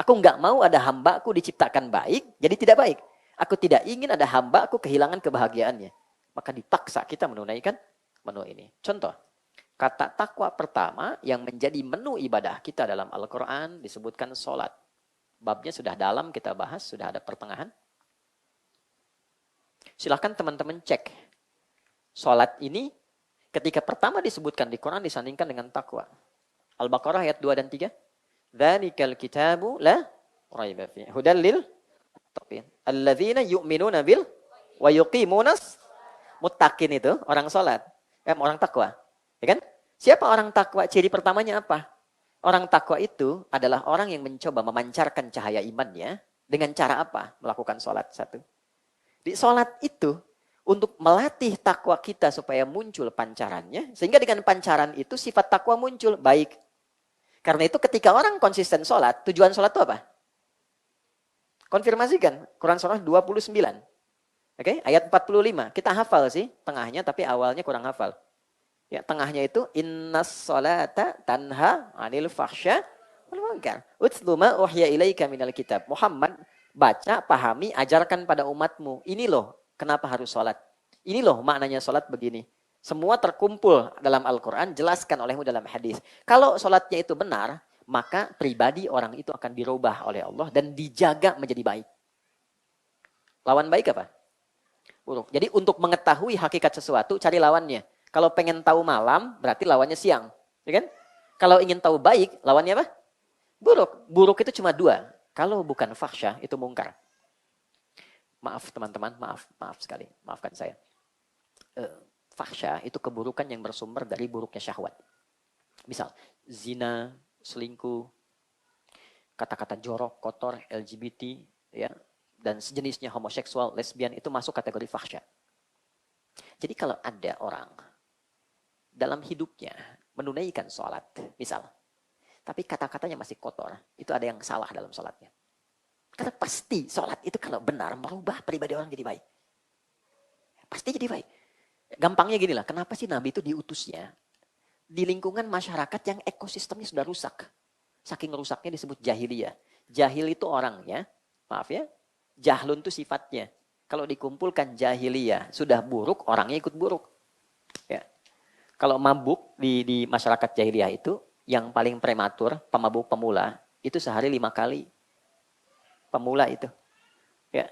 Aku nggak mau ada hambaku diciptakan baik, jadi tidak baik. Aku tidak ingin ada hambaku kehilangan kebahagiaannya. Maka dipaksa kita menunaikan menu ini. Contoh, kata takwa pertama yang menjadi menu ibadah kita dalam Al-Quran disebutkan sholat. Babnya sudah dalam kita bahas, sudah ada pertengahan. Silahkan teman-teman cek. Sholat ini ketika pertama disebutkan di Quran disandingkan dengan takwa. Al-Baqarah ayat 2 dan 3. Dzalikal kitabu la raiba fihi hudal lil muttaqin. Alladzina yu'minuna bil wa yuqimunas muttaqin itu orang sholat. Orang takwa. Ya kan? Siapa orang takwa? Ciri pertamanya apa? Orang takwa itu adalah orang yang mencoba memancarkan cahaya imannya dengan cara apa? Melakukan sholat satu. Di sholat itu untuk melatih takwa kita supaya muncul pancarannya. Sehingga dengan pancaran itu sifat takwa muncul baik. Karena itu ketika orang konsisten sholat, tujuan sholat itu apa? Konfirmasikan. Quran surah 29. Oke, ayat 45. Kita hafal sih tengahnya tapi awalnya kurang hafal. Ya, tengahnya itu innas sholata tanha 'anil fahsya wal munkar. Utlu ma uhya ilaika minal kitab. Muhammad, baca, pahami, ajarkan pada umatmu. Ini loh kenapa harus sholat. Ini loh maknanya sholat begini. Semua terkumpul dalam Al-Quran, jelaskan olehmu dalam hadis. Kalau sholatnya itu benar, maka pribadi orang itu akan dirubah oleh Allah dan dijaga menjadi baik. Lawan baik apa? Buruk. Jadi untuk mengetahui hakikat sesuatu, cari lawannya. Kalau pengen tahu malam, berarti lawannya siang. Ya kan? Kalau ingin tahu baik, lawannya apa? Buruk. Buruk itu cuma dua. Kalau bukan fahsyah, itu mungkar. Maaf teman-teman, maaf sekali. Maafkan saya. Fahsyah itu keburukan yang bersumber dari buruknya syahwat. Misal, zina, selingkuh, kata-kata jorok, kotor, LGBT, ya, dan sejenisnya homoseksual, lesbian, itu masuk kategori fahsyah. Jadi kalau ada orang dalam hidupnya menunaikan sholat, misal, tapi kata-katanya masih kotor, itu ada yang salah dalam sholatnya. Karena pasti sholat itu kalau benar merubah pribadi orang jadi baik. Pasti jadi baik. Gampangnya gini lah, kenapa sih Nabi itu diutusnya di lingkungan masyarakat yang ekosistemnya sudah rusak. Saking rusaknya disebut jahiliyah. Jahil itu orangnya, maaf ya, jahlun itu sifatnya. Kalau dikumpulkan jahiliyah sudah buruk, orangnya ikut buruk. Ya. Kalau mabuk di masyarakat jahiliyah itu, yang paling prematur, pemabuk pemula, itu sehari 5 kali. Pemula itu. Ya.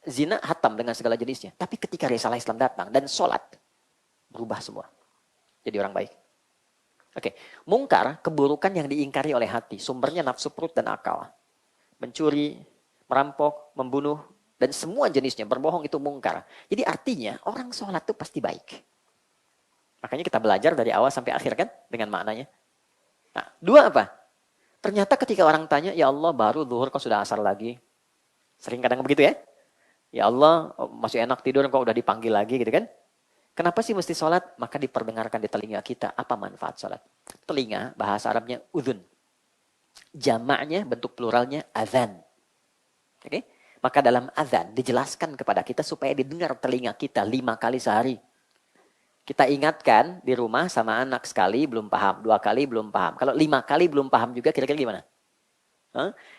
Zina hatam dengan segala jenisnya. Tapi ketika risalah Islam datang dan sholat, berubah semua. Jadi orang baik. Oke. Mungkar, keburukan yang diingkari oleh hati. Sumbernya nafsu perut dan akal. Mencuri, merampok, membunuh, dan semua jenisnya. Berbohong itu mungkar. Jadi artinya orang sholat itu pasti baik. Makanya kita belajar dari awal sampai akhir kan dengan maknanya. Nah, dua apa? Ternyata ketika orang tanya, ya Allah baru zuhur kok sudah asar lagi. Sering kadang begitu ya. Ya Allah masih enak tidur kok udah dipanggil lagi gitu kan. Kenapa sih mesti sholat? Maka diperdengarkan di telinga kita. Apa manfaat sholat? Telinga bahasa Arabnya udhun. Jamaknya bentuk pluralnya azan. Oke? Maka dalam azan dijelaskan kepada kita supaya didengar telinga kita 5 kali sehari. Kita ingatkan di rumah sama anak sekali belum paham, 2 kali belum paham. Kalau 5 kali belum paham juga kira-kira gimana?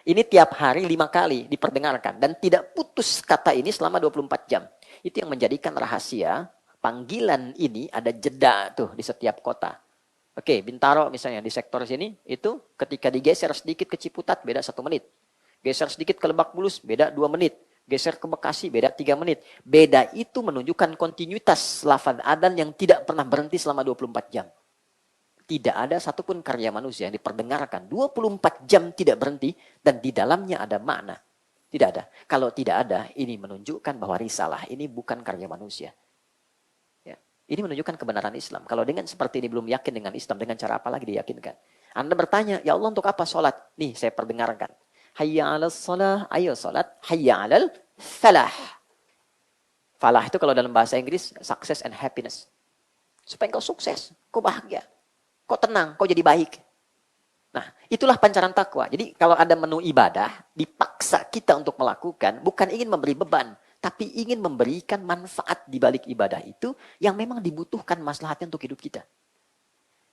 Ini tiap hari 5 kali diperdengarkan. Dan tidak putus kata ini selama 24 jam. Itu yang menjadikan rahasia panggilan ini ada jeda tuh di setiap kota. Oke, Bintaro misalnya di sektor sini, itu ketika digeser sedikit ke Ciputat beda 1 menit. Geser sedikit ke Lebak Bulus beda 2 menit. Geser ke Bekasi beda 3 menit. Beda itu menunjukkan kontinuitas lafaz adzan yang tidak pernah berhenti selama 24 jam. Tidak ada satupun karya manusia yang diperdengarkan 24 jam tidak berhenti dan di dalamnya ada makna. Tidak ada. Kalau tidak ada, ini menunjukkan bahwa risalah ini bukan karya manusia. Ya. Ini menunjukkan kebenaran Islam. Kalau dengan seperti ini belum yakin dengan Islam, dengan cara apa lagi diyakinkan? Anda bertanya, ya Allah untuk apa sholat? Nih saya perdengarkan. Hayya 'alal shalah, ayo salat. Hayya 'alal falah. Falah itu kalau dalam bahasa Inggris success and happiness. Supaya kau sukses, kau bahagia, kau tenang, kau jadi baik. Nah, itulah pancaran takwa. Jadi kalau ada menu ibadah, dipaksa kita untuk melakukan, bukan ingin memberi beban, tapi ingin memberikan manfaat di balik ibadah itu yang memang dibutuhkan maslahatnya untuk hidup kita.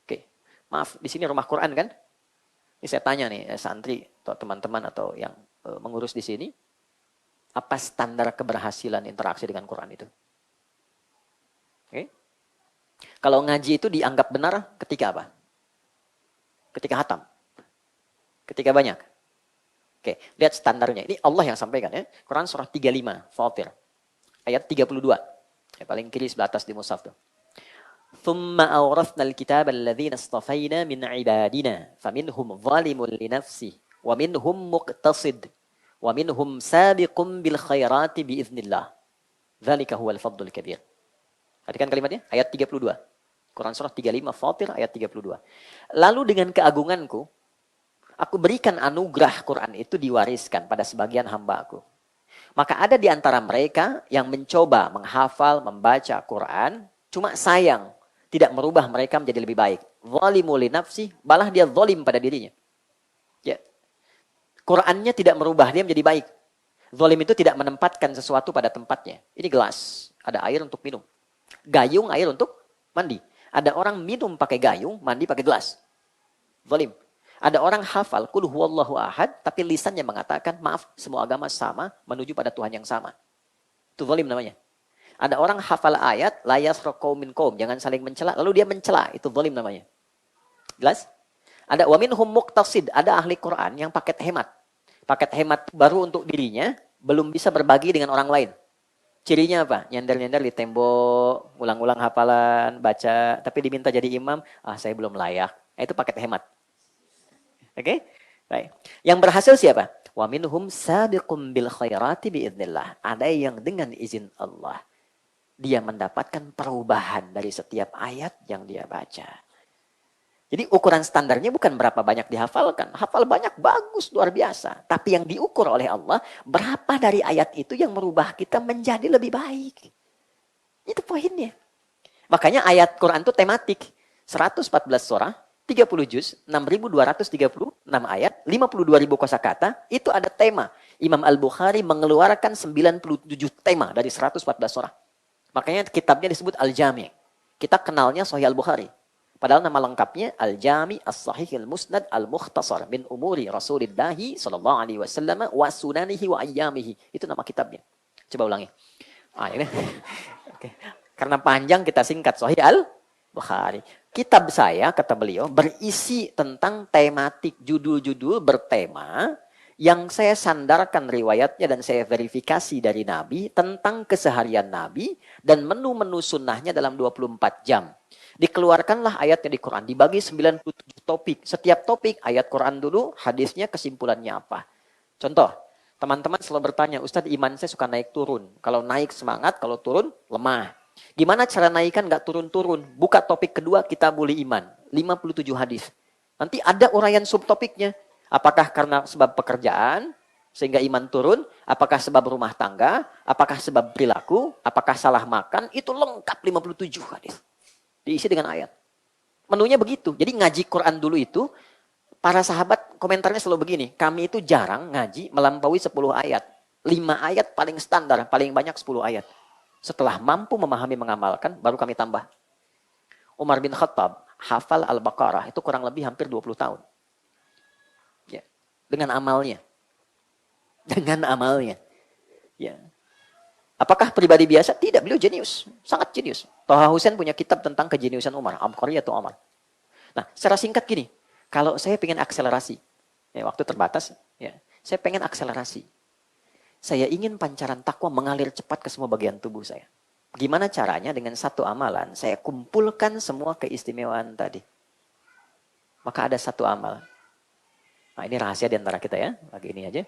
Oke. Maaf, di sini rumah Quran kan? Ini saya tanya nih, santri atau teman-teman atau yang mengurus di sini, apa standar keberhasilan interaksi dengan Quran itu? Oke? Kalau ngaji itu dianggap benar ketika apa? Ketika hatam. Ketika banyak. Oke, lihat standarnya. Ini Allah yang sampaikan ya. Quran surah 35, Fatir. Ayat 32. Paling kiri sebelah atas di mushaf tuh. ثم أورثنا الكتاب الذين اصطفينا من عبادنا فمنهم ظالم لنفسه ومنهم مقتصد ومنهم سابق بالخيرات بإذن الله ذلك هو الفضل الكبير. Perhatikan kalimatnya, ayat 32. Quran surah 35 Fatir ayat 32. Lalu dengan keagunganku, aku berikan anugerah Quran itu diwariskan pada sebagian hamba-Aku. Maka ada di antara mereka yang mencoba menghafal, membaca Quran, cuma sayang tidak merubah mereka menjadi lebih baik. Zalimu li nafsi, malah dia zalim pada dirinya. Ya. Qurannya tidak merubah dia menjadi baik. Zalim itu tidak menempatkan sesuatu pada tempatnya. Ini gelas, ada air untuk minum. Gayung, air untuk mandi. Ada orang minum pakai gayung, mandi pakai gelas. Zalim. Ada orang hafal, qul huwallahu ahad, tapi lisannya mengatakan, maaf, semua agama sama, menuju pada Tuhan yang sama. Itu zalim namanya. Ada orang hafal ayat, la yasraqu min qaum, jangan saling mencela, lalu dia mencela, itu zalim namanya. Jelas? Ada wa minhum muqtasid, ada ahli Quran yang paket hemat. Paket hemat baru untuk dirinya, belum bisa berbagi dengan orang lain. Cirinya apa? Nyender-nyender di tembok, ulang-ulang hafalan, baca, tapi diminta jadi imam, saya belum layak. Itu paket hemat. Oke? Baik. Yang berhasil siapa? Wa minhum sabiqum bil khairati biiznillah. Ada yang dengan izin Allah dia mendapatkan perubahan dari setiap ayat yang dia baca. Jadi ukuran standarnya bukan berapa banyak dihafalkan. Hafal banyak, bagus, luar biasa. Tapi yang diukur oleh Allah, berapa dari ayat itu yang merubah kita menjadi lebih baik. Itu poinnya. Makanya ayat Quran itu tematik. 114 surah, 30 juz, 6.236 ayat, 52.000 kosakata, itu ada tema. Imam Al-Bukhari mengeluarkan 97 tema dari 114 surah. Makanya kitabnya disebut Al-Jami'. Kita kenalnya Sahih Al-Bukhari. Padahal nama lengkapnya Al-Jami' As-Sahih Al-Musnad Al-Mukhtasar min umuri Rasulillahi sallallahu alaihi wasallam wa sunanihi wa ayyamihi. Itu nama kitabnya. Coba ulangi. Ini. Oke. Karena panjang kita singkat Sahih Al-Bukhari. Kitab saya, kata beliau, berisi tentang tematik judul-judul bertema yang saya sandarkan riwayatnya dan saya verifikasi dari Nabi tentang keseharian Nabi dan menu-menu sunnahnya dalam 24 jam. Dikeluarkanlah ayatnya di Quran, dibagi 97 topik. Setiap topik ayat Quran dulu, hadisnya kesimpulannya apa. Contoh, teman-teman selalu bertanya, Ustadz iman saya suka naik turun. Kalau naik semangat, kalau turun lemah. Gimana cara naikkan nggak turun-turun? Buka topik kedua, kita boleh iman. 57 hadis. Nanti ada uraian subtopiknya. Apakah karena sebab pekerjaan sehingga iman turun? Apakah sebab rumah tangga? Apakah sebab perilaku? Apakah salah makan? Itu lengkap 57 hadis. Diisi dengan ayat. Menunya begitu. Jadi ngaji Quran dulu itu, para sahabat komentarnya selalu begini. Kami itu jarang ngaji melampaui 10 ayat. 5 ayat paling standar, paling banyak 10 ayat. Setelah mampu memahami, mengamalkan, baru kami tambah. Umar bin Khattab, hafal Al-Baqarah, itu kurang lebih hampir 20 tahun. Dengan amalnya. Dengan amalnya. Ya. Apakah pribadi biasa? Tidak, beliau jenius. Sangat jenius. Toha Hussein punya kitab tentang kejeniusan Umar. Abqariyah atau Umar. Nah, secara singkat gini. Kalau saya pengen akselerasi. Ya, waktu terbatas. Ya, saya pengen akselerasi. Saya ingin pancaran takwa mengalir cepat ke semua bagian tubuh saya. Gimana caranya? Dengan satu amalan. Saya kumpulkan semua keistimewaan tadi. Maka ada satu amal. Nah, ini rahasia di antara kita ya, bagi ini aja.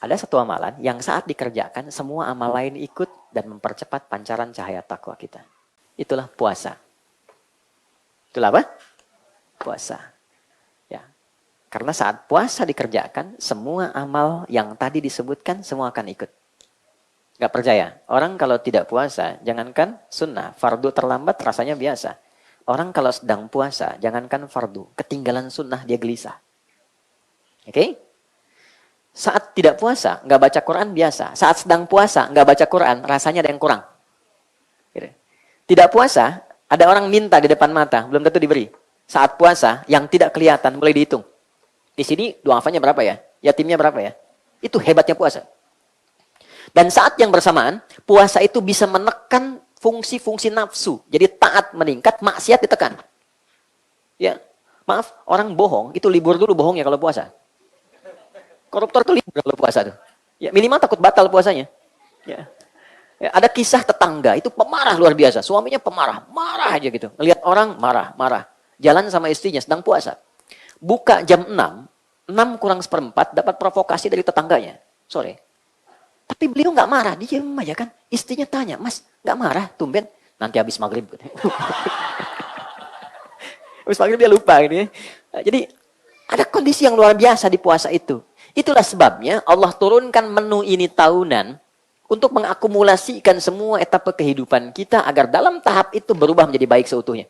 Ada satu amalan yang saat dikerjakan, semua amal lain ikut dan mempercepat pancaran cahaya takwa kita. Itulah puasa. Itulah apa? Puasa. Ya. Karena saat puasa dikerjakan, semua amal yang tadi disebutkan, semua akan ikut. Gak percaya? Orang kalau tidak puasa, jangankan sunnah, fardu terlambat rasanya biasa. Orang kalau sedang puasa, jangankan fardu, ketinggalan sunnah dia gelisah. Oke? Saat tidak puasa, nggak baca Quran biasa. Saat sedang puasa, nggak baca Quran, rasanya ada yang kurang. Tidak puasa, ada orang minta di depan mata, belum tentu diberi. Saat puasa, yang tidak kelihatan, mulai dihitung. Di sini du'afanya berapa ya? Yatimnya berapa ya? Itu hebatnya puasa. Dan saat yang bersamaan, puasa itu bisa menekan fungsi-fungsi nafsu. Jadi taat meningkat, maksiat ditekan. Ya, maaf, orang bohong, itu libur dulu bohongnya kalau puasa. Koruptor tuh libur kalau puasa tuh. Ya, minimal takut batal puasanya. Ya. Ya, ada kisah tetangga, itu pemarah luar biasa. Suaminya pemarah, marah aja gitu. Ngelihat orang, marah, marah. Jalan sama istrinya, sedang puasa. Buka jam 6, 6 kurang seperempat, dapat provokasi dari tetangganya. Sore. Tapi beliau nggak marah, dia diam aja kan. Istrinya tanya, Mas, nggak marah, tumben. Nanti habis maghrib. Habis maghrib dia lupa gitu ya. Jadi ada kondisi yang luar biasa di puasa itu. Itulah sebabnya Allah turunkan menu ini tahunan untuk mengakumulasikan semua etapa kehidupan kita agar dalam tahap itu berubah menjadi baik seutuhnya.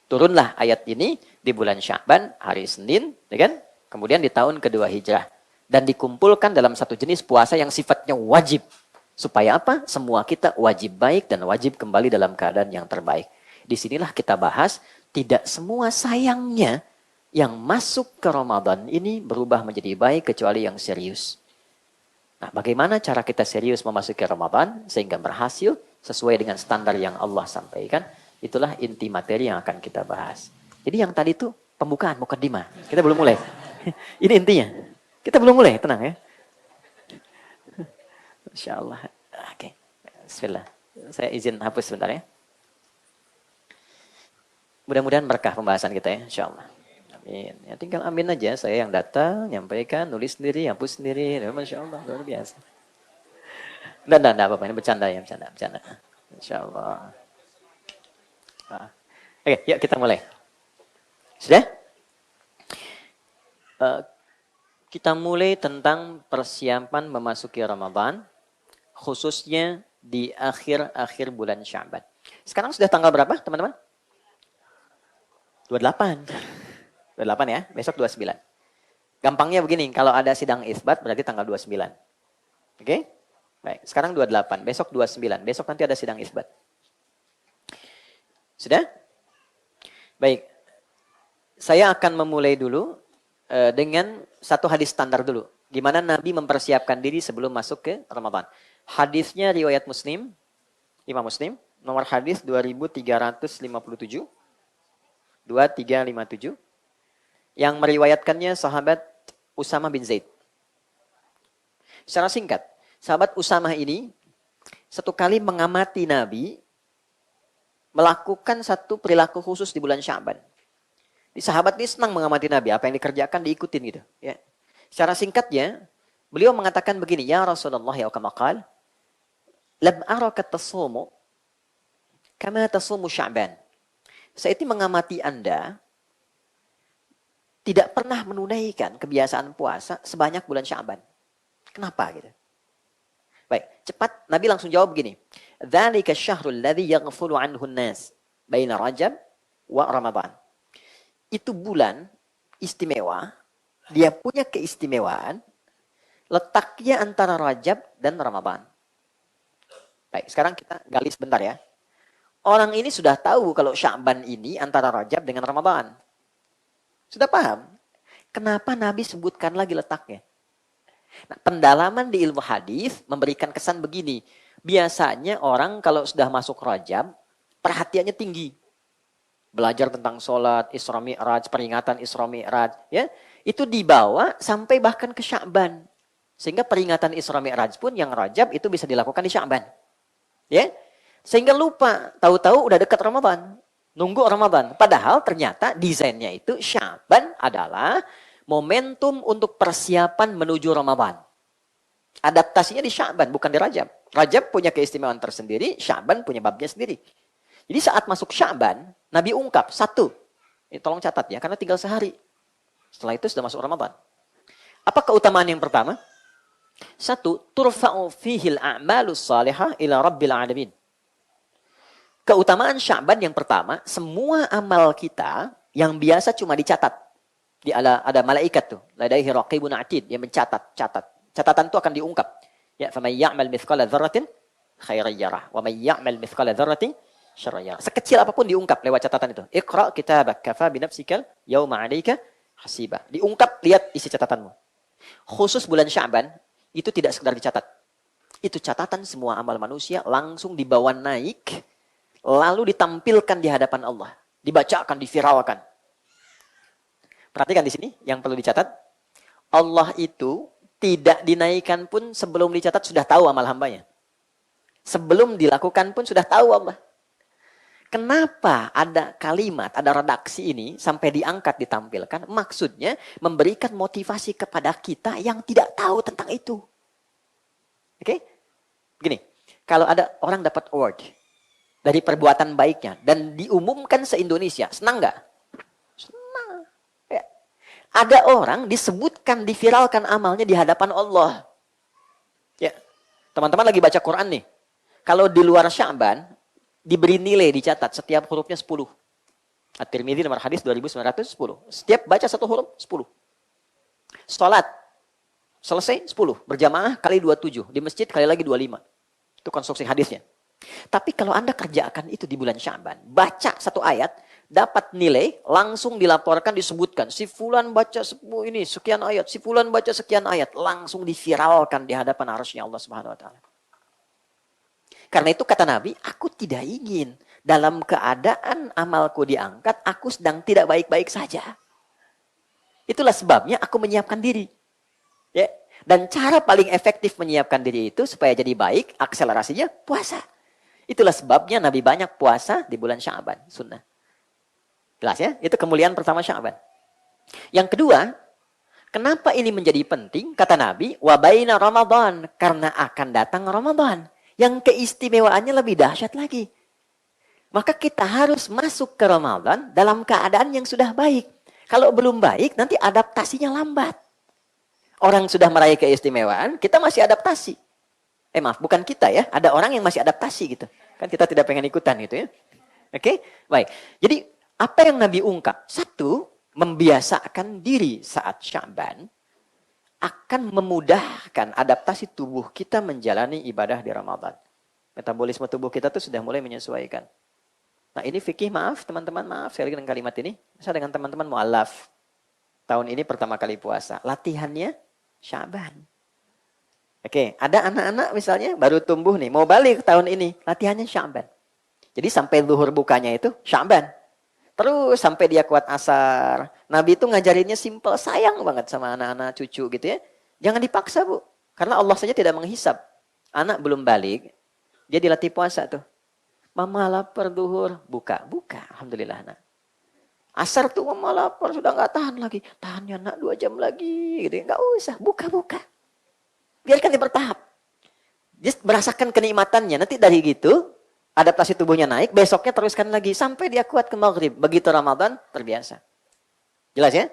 Turunlah ayat ini di bulan Sya'ban, hari Senin, ya kan? Kemudian di tahun kedua Hijrah. Dan dikumpulkan dalam satu jenis puasa yang sifatnya wajib. Supaya apa? Semua kita wajib baik dan wajib kembali dalam keadaan yang terbaik. Disinilah kita bahas, tidak semua sayangnya yang masuk ke Ramadan ini berubah menjadi baik kecuali yang serius. Nah, bagaimana cara kita serius memasuki Ramadan sehingga berhasil sesuai dengan standar yang Allah sampaikan? Itulah inti materi yang akan kita bahas. Jadi yang tadi itu pembukaan, mukadimah. Kita belum mulai. Ini intinya. Kita belum mulai, tenang ya. Insya Allah. Oke. Bismillah. Saya izin hapus sebentar ya. Mudah-mudahan berkah pembahasan kita ya, insya Allah. Amin. Ya, tinggal amin aja. Saya yang datang, nyampaikan, nulis sendiri, hapus sendiri. Masya Allah, luar biasa. Enggak apa-apa. Ini bercanda ya, bercanda. Insya Allah. Oke, yuk kita mulai. Sudah? Kita mulai tentang persiapan memasuki Ramadan, khususnya di akhir-akhir bulan Sya'ban. Sekarang sudah tanggal berapa, teman-teman? 28. 28 ya, besok 29. Gampangnya begini, kalau ada sidang isbat berarti tanggal 29. Oke? Baik, sekarang 28, besok 29. Besok nanti ada sidang isbat. Sudah? Baik. Saya akan memulai dulu dengan satu hadis standar dulu. Gimana Nabi mempersiapkan diri sebelum masuk ke Ramadan. Hadisnya riwayat Muslim, Imam Muslim, nomor hadis 2357. 2357. Yang meriwayatkannya sahabat Usamah bin Zaid. Secara singkat, sahabat Usamah ini satu kali mengamati Nabi melakukan satu perilaku khusus di bulan Sya'ban. Di sahabat ini senang mengamati Nabi, apa yang dikerjakan diikutin gitu. Ya. Secara singkatnya, beliau mengatakan begini, Ya Rasulullah ya kama qal, lam araka tasumu kama tasumu Sya'ban. Saya ini mengamati Anda tidak pernah menunaikan kebiasaan puasa sebanyak bulan Sya'ban. Kenapa gitu? Baik, cepat Nabi langsung jawab begini. Dzalika syahrul ladzi yaghfulu anhu an-nas baina Rajab wa Ramadan. Itu bulan istimewa, dia punya keistimewaan, letaknya antara Rajab dan Ramadan. Baik, sekarang kita gali sebentar ya. Orang ini sudah tahu kalau Sya'ban ini antara Rajab dengan Ramadan. Sudah paham? Kenapa Nabi sebutkan lagi letaknya? Nah, pendalaman di ilmu hadis memberikan kesan begini. Biasanya orang kalau sudah masuk Rajab, perhatiannya tinggi. Belajar tentang sholat, Isra Mi'raj, peringatan Isra Mi'raj. Ya, itu dibawa sampai bahkan ke Sya'ban. Sehingga peringatan Isra Mi'raj pun yang Rajab itu bisa dilakukan di Sya'ban. Ya, sehingga lupa, tahu-tahu udah dekat Ramadan. Nunggu Ramadan. Padahal ternyata desainnya itu Sya'ban adalah momentum untuk persiapan menuju Ramadan. Adaptasinya di Sya'ban, bukan di Rajab. Rajab punya keistimewaan tersendiri, Sya'ban punya babnya sendiri. Jadi saat masuk Sya'ban, Nabi ungkap, satu, ini tolong catat ya, karena tinggal sehari. Setelah itu sudah masuk Ramadan. Apa keutamaan yang pertama? Satu, turfa'u fihil a'malus salihah ila rabbil alamin. Keutamaan Sya'ban yang pertama, semua amal kita yang biasa cuma dicatat. Ada malaikat tuh, ladaihi raqibun atid, yang mencatat, catatan itu akan diungkap. Ya, faman ya'mal mithqala dzarratin khairan yarah, wa man ya'mal mithqala dzarratin syarran yarah. Sekecil apapun diungkap lewat catatan itu. Iqra kitabak kafa bi nafsikal yauma 'alaika hasiba. Diungkap, lihat isi catatanmu. Khusus bulan Sya'ban, itu tidak sekedar dicatat. Itu catatan semua amal manusia langsung dibawa naik, lalu ditampilkan di hadapan Allah. Dibacakan, diviralkan. Perhatikan di sini, yang perlu dicatat. Allah itu tidak dinaikkan pun sebelum dicatat sudah tahu amal hambanya. Sebelum dilakukan pun sudah tahu Allah. Kenapa ada kalimat, ada redaksi ini sampai diangkat, ditampilkan? Maksudnya memberikan motivasi kepada kita yang tidak tahu tentang itu. Oke? Begini, kalau ada orang dapat award dari perbuatan baiknya dan diumumkan se-Indonesia, senang nggak? Senang. Ya. Ada orang disebutkan, diviralkan amalnya di hadapan Allah. Ya, teman-teman lagi baca Quran nih. Kalau di luar Sya'ban, diberi nilai, dicatat. Setiap hurufnya 10. At-Tirmidzi nomor hadis 2910. Setiap baca satu huruf, 10. Salat. Selesai, 10. Berjamaah kali 27. Di masjid kali lagi 25. Itu konstruksi hadisnya. Tapi kalau Anda kerjakan itu di bulan Sya'ban, baca satu ayat, dapat nilai, langsung dilaporkan, disebutkan. Si fulan baca ini, sekian ayat. Si fulan baca sekian ayat. Langsung diviralkan di hadapan arsy-Nya Allah Subhanahu wa Ta'ala. Karena itu kata Nabi, aku tidak ingin dalam keadaan amalku diangkat, aku sedang tidak baik-baik saja. Itulah sebabnya aku menyiapkan diri. Ya. Dan cara paling efektif menyiapkan diri itu supaya jadi baik, akselerasinya puasa. Itulah sebabnya Nabi banyak puasa di bulan Sya'ban, sunnah. Jelas ya? Itu kemuliaan pertama Sya'ban. Yang kedua, kenapa ini menjadi penting? Kata Nabi, wa baina Ramadan, karena akan datang Ramadan. Yang keistimewaannya lebih dahsyat lagi. Maka kita harus masuk ke Ramadan dalam keadaan yang sudah baik. Kalau belum baik, nanti adaptasinya lambat. Orang sudah meraih keistimewaan, kita masih adaptasi. Maaf, bukan kita ya. Ada orang yang masih adaptasi gitu. Kan kita tidak pengen ikutan gitu ya. Oke? Baik. Jadi, apa yang Nabi ungkap? Satu, membiasakan diri saat Sya'ban akan memudahkan adaptasi tubuh kita menjalani ibadah di Ramadan. Metabolisme tubuh kita tuh sudah mulai menyesuaikan. Nah ini fikih, maaf teman-teman, maaf sekali dengan kalimat ini. Saya dengan teman-teman mu'alaf. Tahun ini pertama kali puasa. Latihannya Sya'ban. Oke, ada anak-anak misalnya baru tumbuh nih, mau balik tahun ini. Latihannya Sya'ban. Jadi sampai zuhur bukanya itu Sya'ban. Terus sampai dia kuat asar. Nabi itu ngajarinnya simple, sayang banget sama anak-anak cucu gitu ya. Jangan dipaksa bu. Karena Allah saja tidak menghisap. Anak belum balik, dia dilatih puasa tuh. Mama lapar duhur, buka. Alhamdulillah nak. Asar tuh mama lapar, sudah nggak tahan lagi. Tahannya nak 2 jam lagi. Gitu. Nggak usah, buka. Biarkan dia bertahap. Dia merasakan kenikmatannya. Nanti dari gitu, adaptasi tubuhnya naik, besoknya teruskan lagi. Sampai dia kuat ke maghrib. Begitu Ramadan, terbiasa. Jelas ya?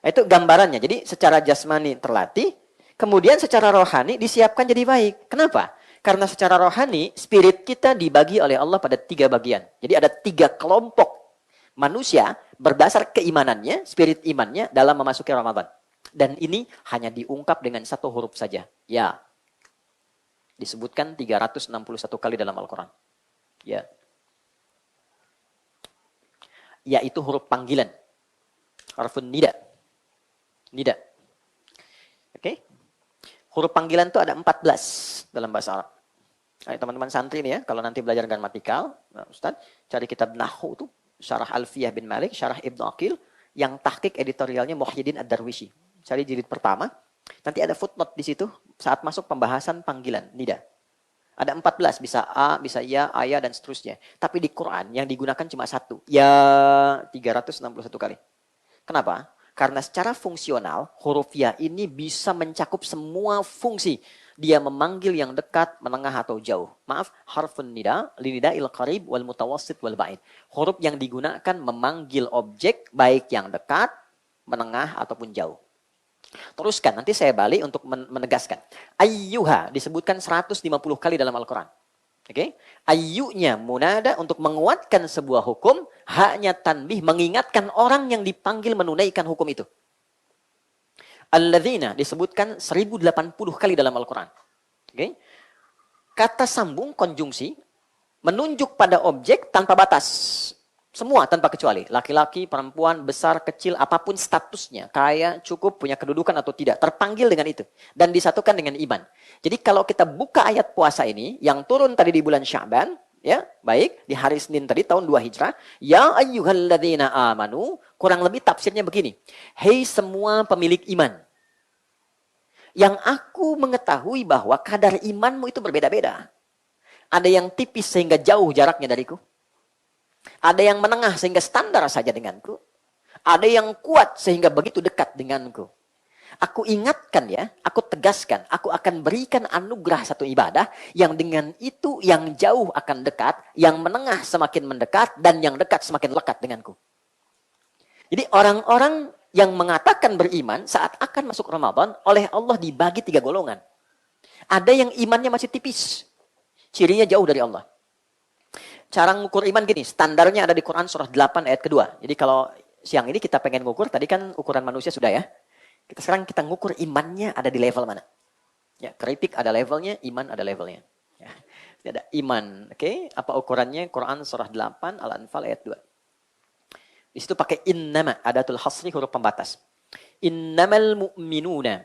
Itu gambarannya. Jadi secara jasmani terlatih, kemudian secara rohani disiapkan jadi baik. Kenapa? Karena secara rohani, spirit kita dibagi oleh Allah pada 3 bagian. Jadi ada 3 kelompok manusia berdasar keimanannya, spirit imannya dalam memasuki Ramadan. Dan ini hanya diungkap dengan 1 huruf saja. Ya. Disebutkan 361 kali dalam Al-Quran. Ya. Yaitu huruf panggilan. Harfun nida. Nida. Oke. Huruf panggilan itu ada 14 dalam bahasa Arab. Ayo teman-teman santri nih ya, kalau nanti belajar gramatikal, nah, Ustaz, cari kitab Nahwu tuh, Syarah Alfiyah bin Malik, Syarah Ibnu Aqil, yang tahqiq editorialnya Muhyiddin Ad-Darwishi. Cari jilid pertama, nanti ada footnote di situ saat masuk pembahasan panggilan nida. Ada 14, bisa A, bisa ya, ayah, dan seterusnya. Tapi di Quran yang digunakan cuma 1. Ya, 361 kali. Kenapa? Karena secara fungsional, huruf ya ini bisa mencakup semua fungsi. Dia memanggil yang dekat, menengah, atau jauh. Maaf, harfun nida, linida'il qarib, wal mutawassit, wal ba'id. Huruf yang digunakan memanggil objek, baik yang dekat, menengah, ataupun jauh. Teruskan, nanti saya balik untuk menegaskan. Ayyuha disebutkan 150 kali dalam Al-Quran. Oke, ayyunya munada untuk menguatkan sebuah hukum, haknya tanbih mengingatkan orang yang dipanggil menunaikan hukum itu. Alladzina disebutkan 1080 kali dalam Al-Quran. Oke, kata sambung konjungsi menunjuk pada objek tanpa batas. Semua tanpa kecuali. Laki-laki, perempuan, besar, kecil, apapun statusnya. Kaya, cukup, punya kedudukan atau tidak. Terpanggil dengan itu. Dan disatukan dengan iman. Jadi kalau kita buka ayat puasa ini, yang turun tadi di bulan Sya'ban, ya, baik, di hari Senin tadi, tahun 2 Hijrah. Ya ayyuhalladzina amanu, kurang lebih tafsirnya begini. Hei semua pemilik iman. Yang aku mengetahui bahwa kadar imanmu itu berbeda-beda. Ada yang tipis sehingga jauh jaraknya dariku. Ada yang menengah sehingga standar saja denganku. Ada yang kuat sehingga begitu dekat denganku. Aku ingatkan ya, aku tegaskan, aku akan berikan anugerah satu ibadah yang dengan itu yang jauh akan dekat, yang menengah semakin mendekat, dan yang dekat semakin lekat denganku. Jadi orang-orang yang mengatakan beriman saat akan masuk Ramadan, oleh Allah dibagi 3 golongan. Ada yang imannya masih tipis, cirinya jauh dari Allah. Cara ngukur iman gini, standarnya ada di Quran surah 8 ayat kedua. Jadi kalau siang ini kita pengen ngukur, tadi kan ukuran manusia sudah ya. Sekarang kita ngukur imannya ada di level mana. Ya, keripik ada levelnya, iman ada levelnya. Ya, ada iman, oke? Apa ukurannya? Quran surah 8 Al-Anfal ayat 2. Di situ pakai innama, adatul hasri, huruf pembatas. Innamal mu'minuna.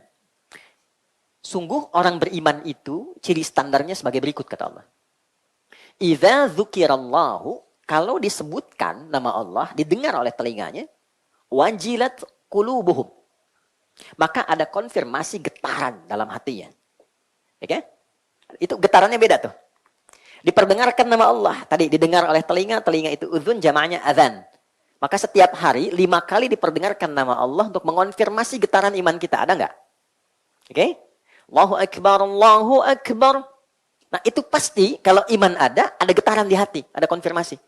Sungguh orang beriman itu ciri standarnya sebagai berikut kata Allah. Idza dzukirallahu, kalau disebutkan nama Allah, didengar oleh telinganya, wajilat qulubuhum. Maka ada konfirmasi getaran dalam hatinya. Oke? Itu getarannya beda tuh. Diperdengarkan nama Allah, tadi didengar oleh telinga, telinga itu udzun, jamaknya adzan. Maka setiap hari 5 kali diperdengarkan nama Allah untuk mengonfirmasi getaran iman kita, ada nggak? Oke? Allahu Akbar, Allahu Akbar. Nah itu pasti kalau iman ada getaran di hati, ada konfirmasi.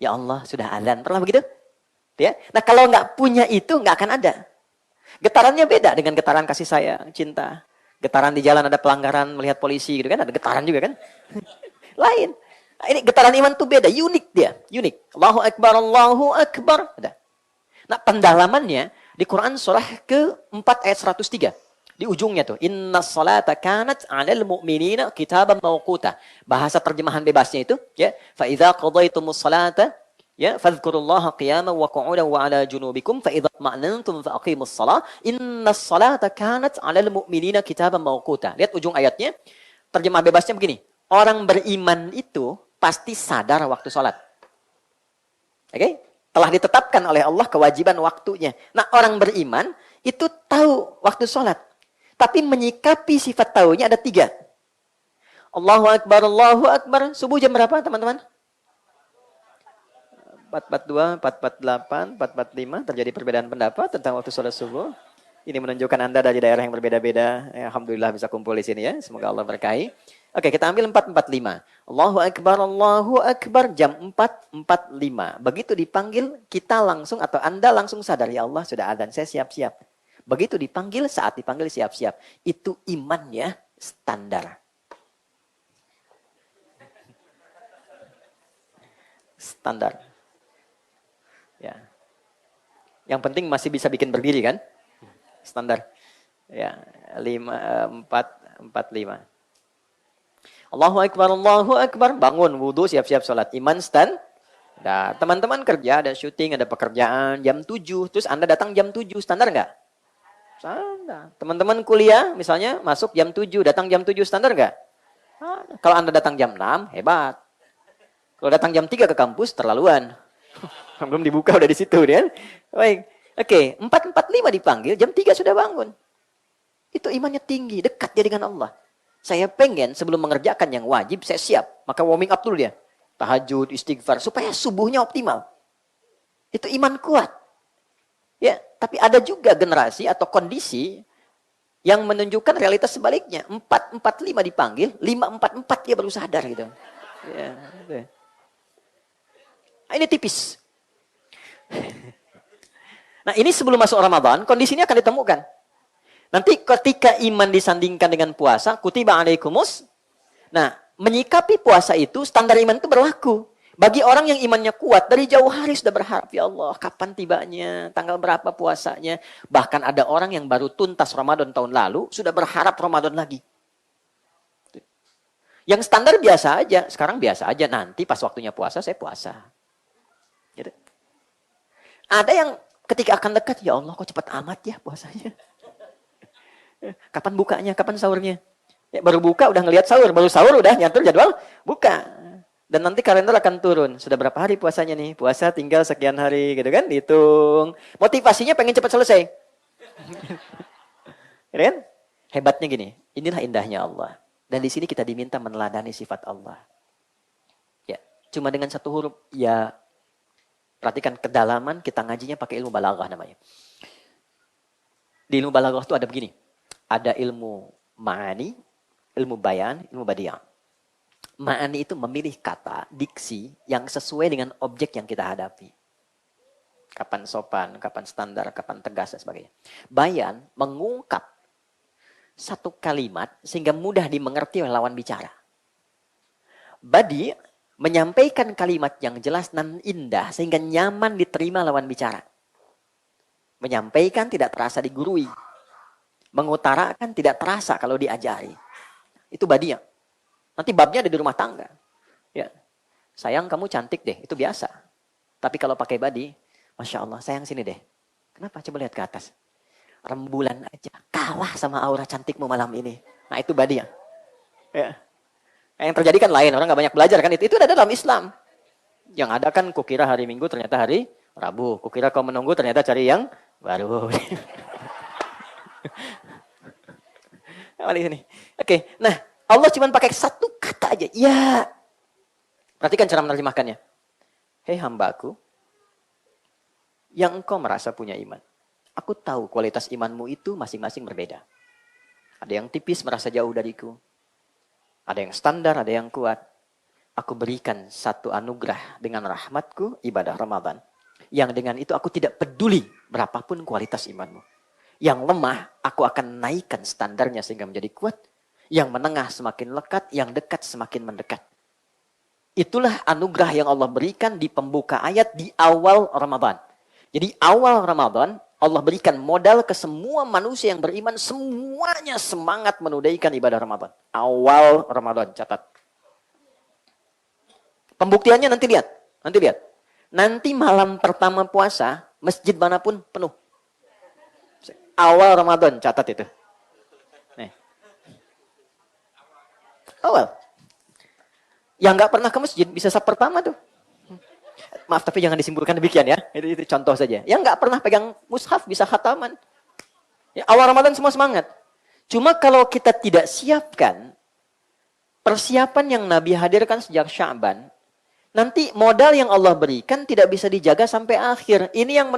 Ya Allah sudah azan, pernah begitu? Ya. Nah kalau nggak punya itu nggak akan ada. Getarannya beda dengan getaran kasih sayang, cinta. Getaran di jalan ada pelanggaran, melihat polisi gitu kan, ada getaran juga kan? Lain. Nah, ini getaran iman tuh beda, unik dia, unik. Allahu Akbar, Allahu Akbar. Ada. Nah pendalamannya di Quran surah ke-4 ayat 103. Di ujungnya tuh, inna salata kanat 'alal mu'minina kitaban mawquta. Bahasa terjemahan bebasnya itu, ya, fa idza qadaytumus salata, ya, fadhkurullaha qiyaman wa qu'udan wa 'ala junubikum fa idza ma'nantum fa aqimus shalah. Innas salata kanat 'alal mu'minina kitaban mawquta. Lihat ujung ayatnya. Terjemah bebasnya begini. Orang beriman itu pasti sadar waktu salat. Oke? Telah ditetapkan oleh Allah kewajiban waktunya. Nah, orang beriman itu tahu waktu salat. Tapi menyikapi sifat taunya ada 3. Allahu Akbar, Allahu Akbar. Subuh jam berapa teman-teman? 4.42, 4.48, 4.45. Terjadi perbedaan pendapat tentang waktu sholat subuh. Ini menunjukkan Anda dari daerah yang berbeda-beda. Ya, alhamdulillah bisa kumpul di sini ya. Semoga Allah berkahi. Oke, kita ambil 4.45. Allahu Akbar, Allahu Akbar. Jam 4.45. Begitu dipanggil, kita langsung atau Anda langsung sadar. Ya Allah sudah adzan, saya siap-siap. Begitu dipanggil, saat dipanggil siap-siap. Itu imannya standar. Standar. Ya. Yang penting masih bisa bikin berdiri kan? Standar. Ya, 4.45. Allahu Akbar, Allahu Akbar. Bangun, wudhu, siap-siap sholat. Iman stand. Nah, teman-teman kerja, ada syuting, ada pekerjaan, jam 7. Terus Anda datang jam 7, standar nggak? Standar. Teman-teman kuliah, misalnya masuk jam 7, datang jam 7, standar nggak? Kalau Anda datang jam 6, hebat. Kalau datang jam 3 ke kampus, terlaluan. Belum dibuka, udah di situ. Kan? Baik. Oke, 4.45 dipanggil, jam 3 sudah bangun. Itu imannya tinggi, dekat dia dengan Allah. Saya pengen sebelum mengerjakan yang wajib, saya siap. Maka warming up dulu dia. Tahajud, istighfar, supaya subuhnya optimal. Itu iman kuat. Ya, tapi ada juga generasi atau kondisi yang menunjukkan realitas sebaliknya. 4.45 dipanggil, 5.44 dia baru sadar gitu. Ya, gitu. Nah, ini tipis. Nah, ini sebelum masuk Ramadan, kondisinya akan ditemukan. Nanti ketika iman disandingkan dengan puasa, kutiba alaikumus. Nah, menyikapi puasa itu, standar iman itu berlaku. Bagi orang yang imannya kuat, dari jauh hari sudah berharap, ya Allah, kapan tibanya, tanggal berapa puasanya. Bahkan ada orang yang baru tuntas Ramadan tahun lalu, sudah berharap Ramadan lagi. Yang standar biasa aja, sekarang biasa aja, nanti pas waktunya puasa, saya puasa. Gitu. Ada yang ketika akan dekat, ya Allah kok cepat amat ya puasanya. Kapan bukanya, kapan sahurnya? Ya, baru buka udah ngelihat sahur, baru sahur udah nyatur jadwal buka. Dan nanti kalender akan turun. Sudah berapa hari puasanya nih? Puasa tinggal sekian hari gitu kan, dihitung. Motivasinya pengen cepat selesai. Kan? Hebatnya gini, inilah indahnya Allah. Dan di sini kita diminta meneladani sifat Allah. Ya, cuma dengan satu huruf, ya perhatikan kedalaman, kita ngajinya pakai ilmu balaghah namanya. Di ilmu balaghah itu ada begini. Ada ilmu ma'ani, ilmu bayan, ilmu badiah. Ma'ani itu memilih kata, diksi yang sesuai dengan objek yang kita hadapi. Kapan sopan, kapan standar, kapan tegas, dan sebagainya. Bayan mengungkap satu kalimat sehingga mudah dimengerti oleh lawan bicara. Badi menyampaikan kalimat yang jelas dan indah sehingga nyaman diterima lawan bicara. Menyampaikan tidak terasa digurui. Mengutarakan tidak terasa kalau diajari. Itu badiah. Nanti babnya ada di rumah tangga. Ya. Sayang kamu cantik deh, itu biasa. Tapi kalau pakai badi, Masya Allah, sayang sini deh. Kenapa? Coba lihat ke atas. Rembulan aja kalah sama aura cantikmu malam ini. Nah itu badiah. Ya. Yang terjadi kan lain, orang gak banyak belajar kan. Itu ada dalam Islam. Yang ada kan kukira hari Minggu ternyata hari Rabu. Kukira kau menunggu ternyata cari yang baru. Oke, nah Allah cuma pakai satu kata aja. Ya. Perhatikan cara menerjemahkannya. Hei hambaku, yang engkau merasa punya iman. Aku tahu kualitas imanmu itu masing-masing berbeda. Ada yang tipis merasa jauh dariku. Ada yang standar, ada yang kuat. Aku berikan satu anugerah dengan rahmatku, ibadah Ramadan. Yang dengan itu aku tidak peduli berapapun kualitas imanmu. Yang lemah, aku akan naikkan standarnya sehingga menjadi kuat. Yang menengah semakin lekat, yang dekat semakin mendekat. Itulah anugerah yang Allah berikan di pembuka ayat di awal Ramadan. Jadi awal Ramadan, Allah berikan modal ke semua manusia yang beriman, semuanya semangat menunaikan ibadah Ramadan. Awal Ramadan, catat. Pembuktiannya nanti lihat. Nanti malam pertama puasa, masjid manapun penuh. Awal Ramadan, catat itu. Nih. Awal. Yang nggak pernah ke masjid, bisa sab pertama tuh. Maaf, tapi jangan disimpulkan demikian ya. Itu contoh saja. Yang nggak pernah pegang mushaf, bisa khataman. Ya, awal Ramadan semua semangat. Cuma kalau kita tidak siapkan persiapan yang Nabi hadirkan sejak Sya'ban, nanti modal yang Allah berikan tidak bisa dijaga sampai akhir. Ini yang